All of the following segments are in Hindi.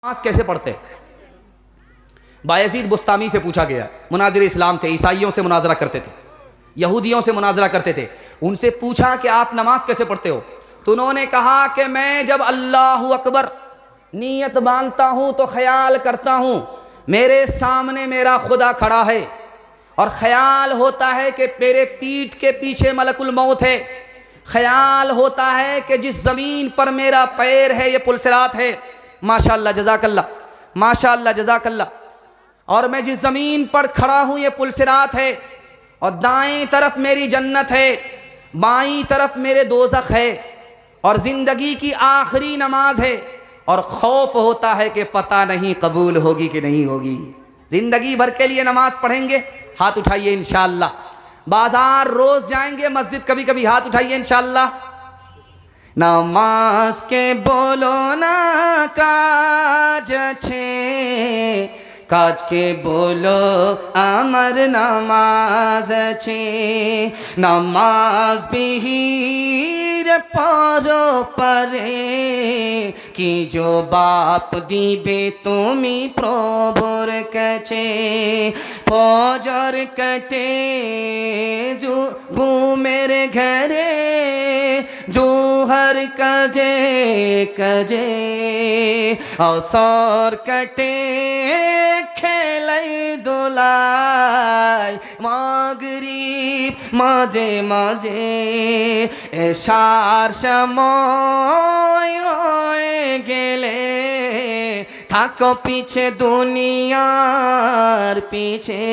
नमाज कैसे पढ़ते? बायजीद बुस्तामी से पूछा गया। मुनाजिर इस्लाम थे, ईसाइयों से मुनाजरा करते थे, यहूदियों से मुनाजरा करते थे। उनसे पूछा कि आप नमाज कैसे पढ़ते हो? तो उन्होंने कहा कि मैं जब अल्लाहु अकबर नीयत बांधता हूँ तो ख्याल करता हूँ मेरे सामने मेरा खुदा खड़ा है, और ख्याल होता है कि मेरे पीठ के पीछे मलकुल मौत है, ख्याल होता है कि जिस ज़मीन पर मेरा पैर है ये पुलसिरात है, माशाअल्लाह जज़ाकल्लाह, माशाअल्लाह जज़ाकल्लाह, और मैं जिस ज़मीन पर खड़ा हूँ ये पुलसिरात है, और दाएं तरफ मेरी जन्नत है, बाईं तरफ मेरे दोज़ख है, और ज़िंदगी की आखिरी नमाज है, और खौफ होता है कि पता नहीं कबूल होगी कि नहीं होगी। ज़िंदगी भर के लिए नमाज पढ़ेंगे, हाथ उठाइए इंशाअल्लाह। बाज़ार रोज़ जाएंगे, मस्जिद कभी कभी, हाथ उठाइए इंशाअल्लाह। नमाज के बोलो ना काज छे, काज के बोलो अमर नमाज छे, नमाज बिहीर परो परे कि जो बाप दीबे तुमी प्रभुर कछे, फजर कटे जो घूमेर घरे जोहर कजे कजे, अवसर कटे खेलै दोलाई मागरिब माझे माझे, एशार समय हये गेले थाको पीछे दुनियार पीछे,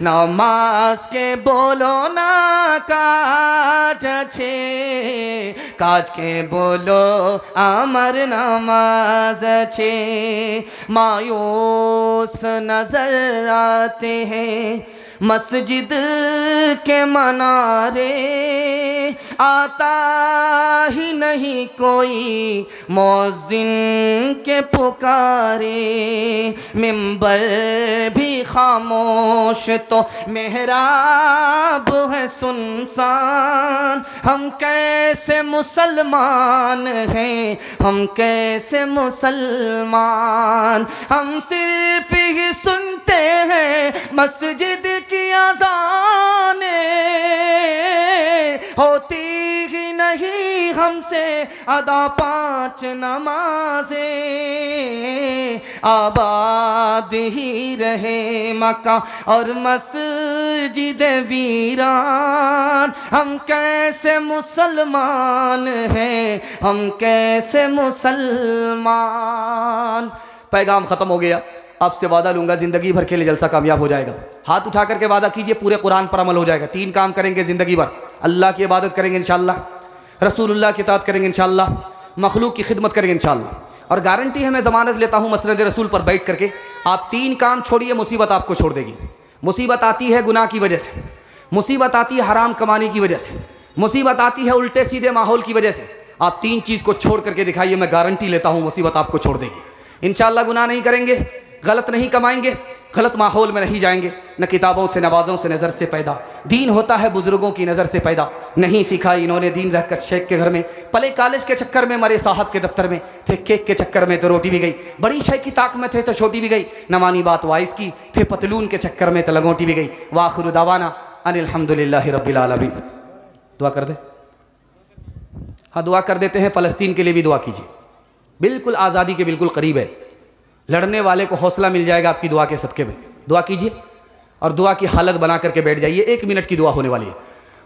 नमाज के बोलो ना काज छे, काज के बोलो अमर नमाज छे। मायूस नजर आते हैं मस्जिद के मनारे, आता ही नहीं कोई मौज़िन के पुकारे, मिंबर भी खामोश तो मेहराब है सुनसान, हम कैसे मुसलमान हैं, हम कैसे मुसलमान, हम सिर्फ ही सुनते हैं मस्जिद की अज़ानें, होती ही नहीं हमसे अदा पांच नमाजें, आबाद ही रहे मक्का और मस्जिद वीरान, हम कैसे मुसलमान हैं, हम कैसे मुसलमान। पैगाम ख़त्म हो गया। आपसे वादा लूँगा ज़िंदगी भर के लिए जलसा कामयाब हो जाएगा। हाथ उठा करके वादा कीजिए पूरे कुरान पर अमल हो जाएगा। 3 काम करेंगे ज़िंदगी भर, अल्लाह की इबादत करेंगे इंशाअल्लाह, रसूलुल्लाह की इताअत करेंगे इंशाअल्लाह, मखलूक की खिदमत करेंगे इंशाअल्लाह, और गारंटी है मैं ज़मानत लेता हूँ मसनद रसूल पर बैठ करके, आप 3 काम छोड़िए, मुसीबत आपको छोड़ देगी। मुसीबत आती है गुनाह की वजह से, मुसीबत आती है हराम कमाने की वजह से, मुसीबत आती है उल्टे सीधे माहौल की वजह से। आप 3 चीज़ को छोड़ करके दिखाइए, मैं गारंटी लेता हूँ मुसीबत आपको छोड़ देगी इंशाअल्लाह। गुनाह नहीं करेंगे, गलत नहीं कमाएंगे, गलत माहौल में नहीं जाएंगे, न किताबों से नवाज़ों से नज़र से पैदा, दीन होता है बुजुर्गों की नज़र से पैदा, नहीं सीखा इन्होंने दीन रहकर शेख के घर में, पले कॉलेज के चक्कर में, मरे साहब के दफ्तर में, थे केक के चक्कर में तो रोटी भी गई, बड़ी शेख की ताक में थे तो छोटी भी गई, न मानी बात वाइस की, थे पतलून के चक्कर में तो लगोटी भी गई। वाखिरु दावाना अनिल हम्दुलिल्लाहि रब्बिल आलमीन। दुआ कर दे, हाँ दुआ कर देते हैं। फ़लस्तीन के लिए भी दुआ कीजिए, बिल्कुल आज़ादी के बिल्कुल करीब है, लड़ने वाले को हौसला मिल जाएगा आपकी दुआ के सदक़े में। दुआ कीजिए और दुआ की हालत बना करके बैठ जाइए। 1 मिनट की दुआ होने वाली है।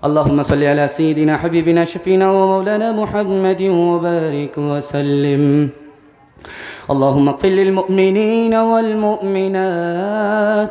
अल्लाहुम्मा सल्ली अला सय्यिदिना हबीबिना शफीना व मौलाना मुहम्मदिन व बारिक व सल्लिम। अल्लाहुम्मा इग़फिर लिल मुअमिनीना वल मुअमिनात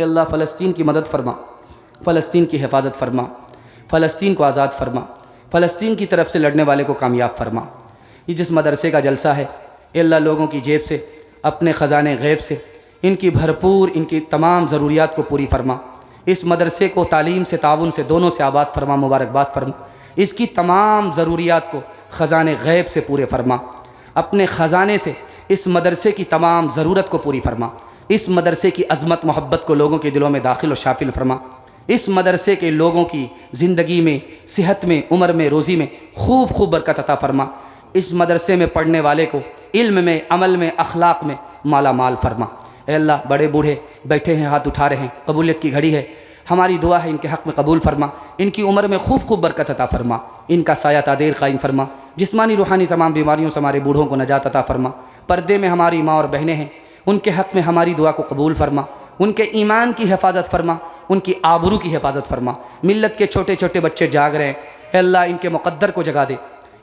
अल्लाह फ़लस्तीन की मदद फरमा, फ़लस्तीन की हिफाजत फरमा, फ़लस्तीन को आज़ाद फरमा, फ़लस्तीन की तरफ से लड़ने वाले को कामयाब फरमा। ये जिस मदरसे का जलसा है अल्लाह लोगों की जेब से अपने ख़जाने गैब से इनकी भरपूर इनकी तमाम ज़रूरियात को पूरी फरमा। इस मदरसे को तालीम से ताउन से दोनों से आबाद फरमा, मुबारकबाद फरमा। इसकी तमाम ज़रूरियात को ख़जाने गैब से पूरे फरमा। अपने ख़जाने से इस मदरसे की तमाम ज़रूरत को पूरी फरमा। इस मदरसे की अज़मत मोहब्बत को लोगों के दिलों में दाखिल और शाफिल फरमा। इस मदरसे के लोगों की ज़िंदगी में, सेहत में, उम्र में, रोज़ी में खूब खूब बरकत अता फरमा। इस मदरसे में पढ़ने वाले को इल्म में, अमल में, अखलाक में माला माल फरमा। ऐ अल्लाह, बड़े बूढ़े बैठे हैं, हाथ उठा रहे हैं, कबूलियत की घड़ी है। हमारी दुआ है इनके हक़ में कबूल फरमा। इनकी उम्र में खूब खूब बरकत अता फरमा। इनका साया तादेर कायम फरमा। जिस्मानी रूहानी तमाम बीमारियों से हमारे बूढ़ों को नजात अता फरमा। पर्दे में हमारी माँ और बहनें हैं, उनके हक़ में हमारी दुआ को कबूल फरमा। उनके ईमान की हिफाजत फरमा, उनकी आबरू की हिफाजत फरमा। मिल्लत के छोटे छोटे बच्चे जाग रहे हैं, ऐ अल्लाह इनके मुक़द्दर को जगा दे,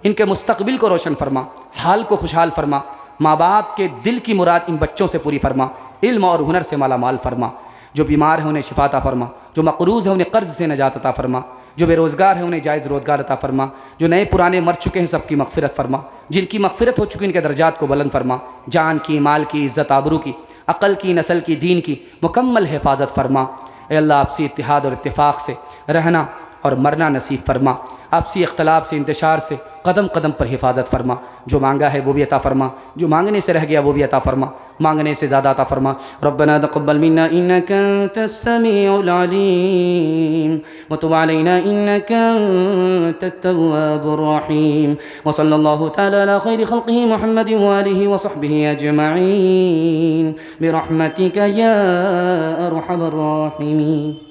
इनके मुस्तकबिल को रोशन फरमा, हाल को खुशहाल फरमा। माँ बाप के दिल की मुराद इन बच्चों से पूरी फरमा। इल्म और हुनर से माला माल फरमा। जो बीमार हैं उन्हें शिफा अता फरमा। जो मक़रूज़ हैं उन्हें कर्ज़ से नजात अता फरमा। जो बेरोज़गार हैं उन्हें जायज़ रोज़गार अता फरमा। जो नए पुराने मर चुके हैं सबकी मग़फ़िरत फरमा। जिनकी मग़फ़िरत हो चुकी इनके दर्जात को बुलंद फरमा। जान की, माल की, इज़्ज़त आबरू की, अक़ल की, नस्ल की, दीन की मुकम्मल हिफाजत फरमा। ऐ अल्लाह, आपसी इत्तिहाद और इत्तिफ़ाक़ से रहना और मरना नसीब फरमा। आपसी इख्तलाफ से, इंतशार से कदम कदम पर हिफाजत फरमा। जो मांगा है वो भी अता फरमा, जो मांगने से रह गया वो भी अता फरमा, मांगने से ज़्यादा अता फरमा। रब्बना तक़ब्बल मिन्ना इन्नका अंतस समीउल अलीम व तुब अलैना इन्नका अंतत तव्वाबुर रहीम व सल्लल्लाहु तआला अला खैरि खल्क़िही मुहम्मदिन व आलिहि व सहबिही अजमईन बिरहमतिका या अरहमर राहिमीन।